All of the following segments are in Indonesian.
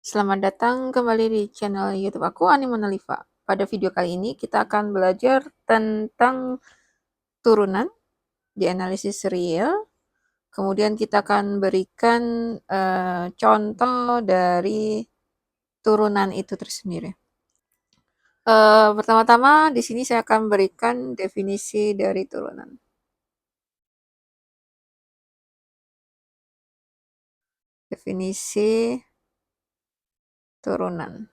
Selamat datang kembali di channel YouTube aku, Animanaliva. Pada video kali ini kita akan belajar tentang turunan di analisis real. Kemudian kita akan berikan contoh dari turunan itu tersendiri. Pertama-tama di sini saya akan berikan definisi dari turunan. Definisi turunan.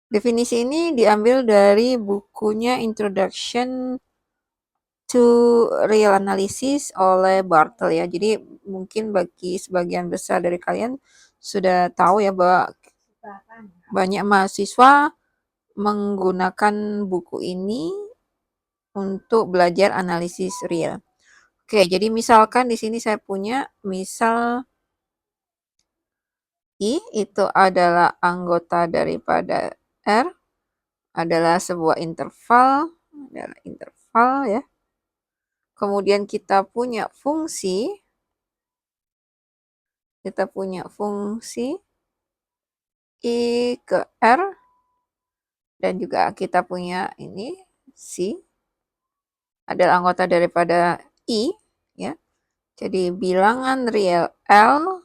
Definisi ini diambil dari bukunya Introduction to Real Analysis oleh Bartel ya. Jadi mungkin bagi sebagian besar dari kalian sudah tahu ya bahwa banyak mahasiswa menggunakan buku ini untuk belajar analisis real. Oke, jadi misalkan di sini saya punya misal I itu adalah anggota daripada R, adalah sebuah interval ya. Kemudian kita punya fungsi I ke R, dan juga kita punya ini C adalah anggota daripada I ya. Jadi bilangan real L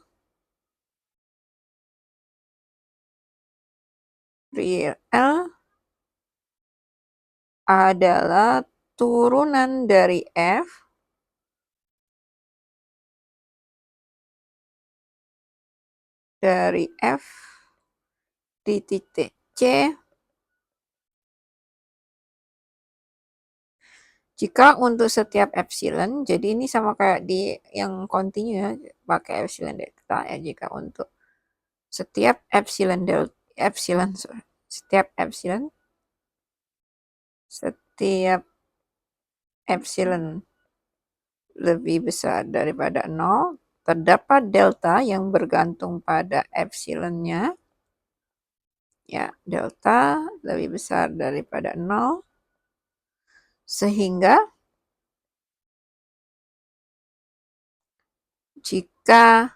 adalah turunan dari F di titik C jika untuk setiap epsilon. Jadi ini sama kayak di yang kontinu ya, pakai epsilon delta ya. Jika untuk setiap epsilon lebih besar daripada 0, terdapat delta yang bergantung pada epsilonnya. Ya, delta lebih besar daripada 0, sehingga jika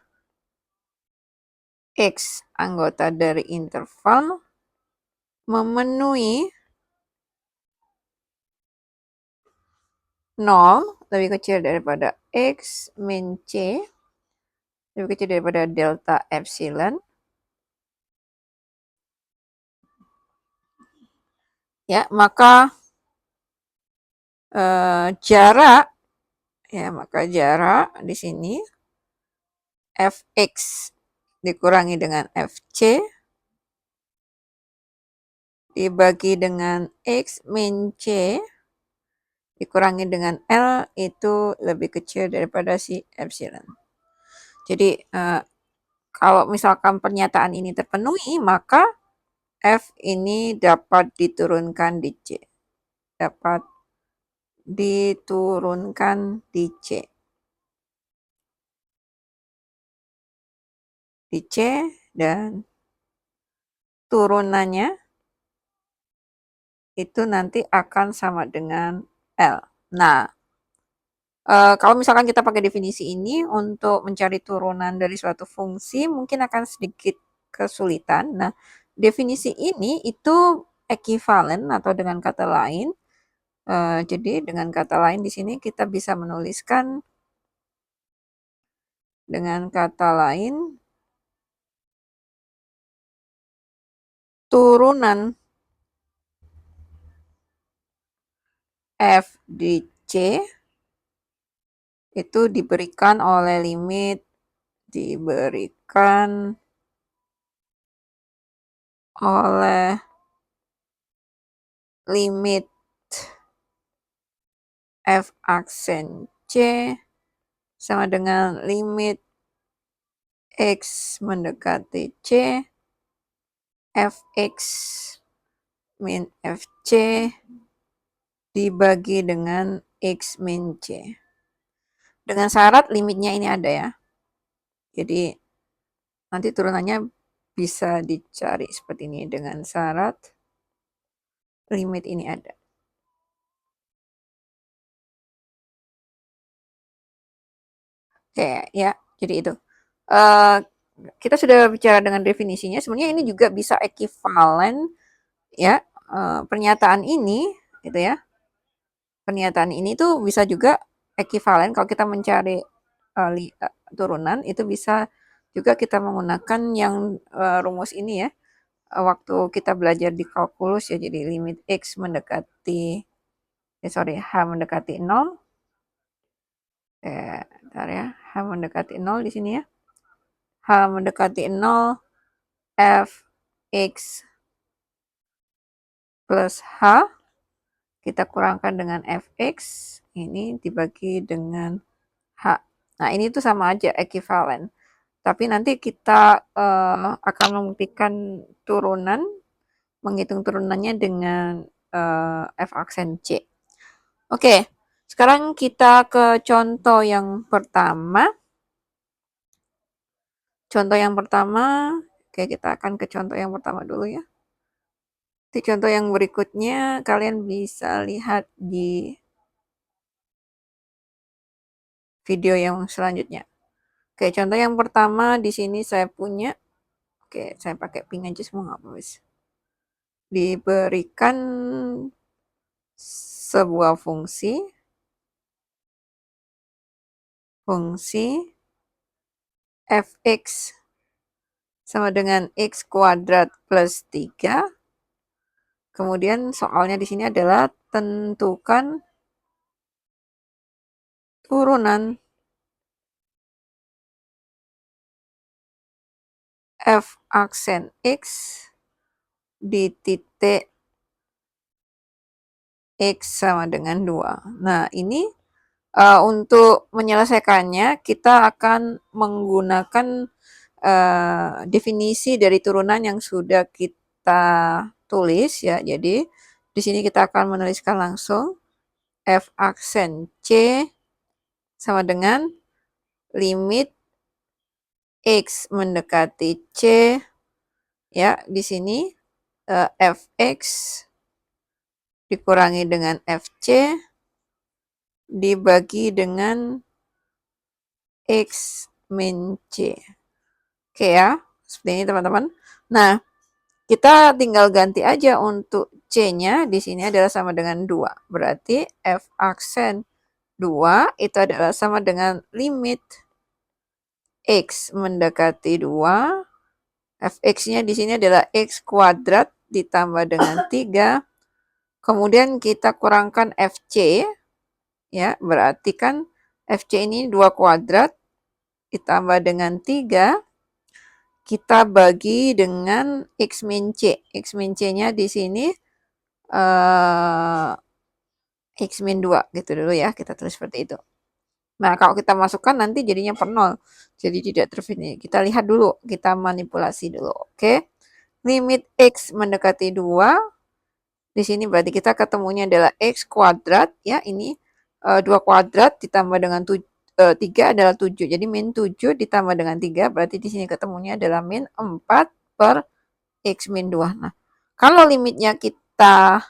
X anggota dari interval memenuhi 0 lebih kecil daripada X min C, lebih kecil daripada delta epsilon, ya, maka jarak di sini Fx dikurangi dengan Fc dibagi dengan X min C dikurangi dengan L itu lebih kecil daripada si epsilon. Jadi kalau misalkan pernyataan ini terpenuhi, maka F ini dapat diturunkan di C. Dan turunannya itu nanti akan sama dengan L. Nah, kalau misalkan kita pakai definisi ini untuk mencari turunan dari suatu fungsi mungkin akan sedikit kesulitan. Nah, definisi ini itu ekivalen atau dengan kata lain. Jadi dengan kata lain di sini kita bisa menuliskan dengan kata lain turunan F di C itu diberikan oleh limit F aksen C sama dengan limit X mendekati C Fx min Fc dibagi dengan X min C. Dengan syarat limitnya ini ada ya. Jadi nanti turunannya bisa dicari seperti ini dengan syarat limit ini ada. Oke, ya, jadi itu. Eee, kita sudah bicara dengan definisinya, sebenarnya ini juga bisa ekivalen ya, pernyataan ini gitu ya, pernyataan ini tuh bisa juga ekivalen kalau kita mencari, turunan itu bisa juga kita menggunakan yang, rumus ini ya, waktu kita belajar di kalkulus ya, jadi limit X mendekati sorry, H mendekati 0, bentar ya, H mendekati 0 di sini ya, H mendekati 0 F X plus H kita kurangkan dengan Fx ini dibagi dengan H. Nah, ini tuh sama aja ekivalen. Tapi nanti kita akan membuktikan turunan, menghitung turunannya dengan F aksen C. Oke, sekarang kita ke contoh yang pertama. Contoh yang pertama, oke kita akan ke contoh yang pertama dulu ya. Di contoh yang berikutnya kalian bisa lihat di video yang selanjutnya. Oke, contoh yang pertama di sini saya punya, oke saya pakai pink aja semua nggak apa-apa. Diberikan sebuah fungsi fx sama dengan x kuadrat plus 3. Kemudian soalnya di sini adalah tentukan turunan f aksen x di titik x sama dengan 2. Nah, ini untuk menyelesaikannya kita akan menggunakan definisi dari turunan yang sudah kita tulis ya. Jadi di sini kita akan menuliskan langsung f aksen c sama dengan limit x mendekati c ya. Di sini fx dikurangi dengan fc dibagi dengan x min c. Oke ya, seperti ini teman-teman. Nah, kita tinggal ganti aja untuk C-nya di sini adalah sama dengan 2. Berarti F aksen 2 itu adalah sama dengan limit X mendekati 2. Fx-nya di sini adalah X kuadrat ditambah dengan 3. Kemudian kita kurangkan Fc, ya berarti kan Fc ini 2 kuadrat ditambah dengan 3. Kita bagi dengan X min C. X min C-nya di sini X min 2 gitu dulu ya, kita tulis seperti itu. Nah, kalau kita masukkan nanti jadinya per 0. Jadi tidak terdefinisi. Kita lihat dulu, kita manipulasi dulu. Oke. Limit X mendekati 2. Di sini berarti kita ketemunya adalah X kuadrat ya, ini 2 kuadrat ditambah dengan 3 adalah 7. Jadi min 7 ditambah dengan 3 berarti di sini ketemunya adalah min 4 per X min 2. Nah, kalau limitnya kita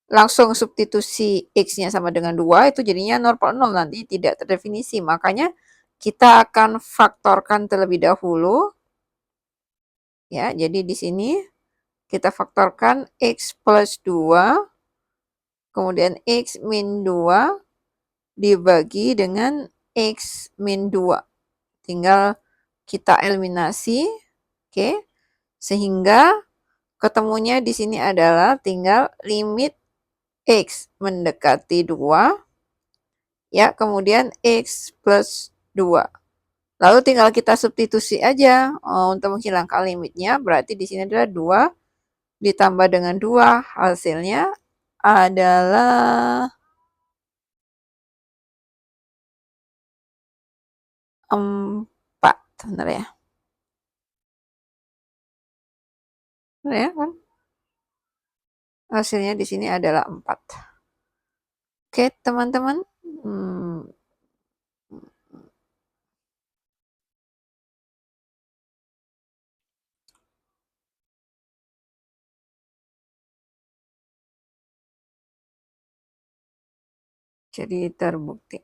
langsung substitusi X-nya sama dengan 2, itu jadinya 0 per 0, nanti tidak terdefinisi. Makanya kita akan faktorkan terlebih dahulu. Ya, jadi di sini kita faktorkan X plus 2, kemudian X min 2 dibagi dengan X min 2. Tinggal kita eliminasi, oke. Sehingga ketemunya di sini adalah tinggal limit X mendekati 2, ya, kemudian X plus 2. Lalu tinggal kita substitusi aja untuk menghilangkan limitnya, berarti di sini adalah 2 ditambah dengan 2, hasilnya adalah 4. Benar ya? Benar ya kan? Hasilnya di sini adalah 4. Oke, teman-teman. Jadi terbukti.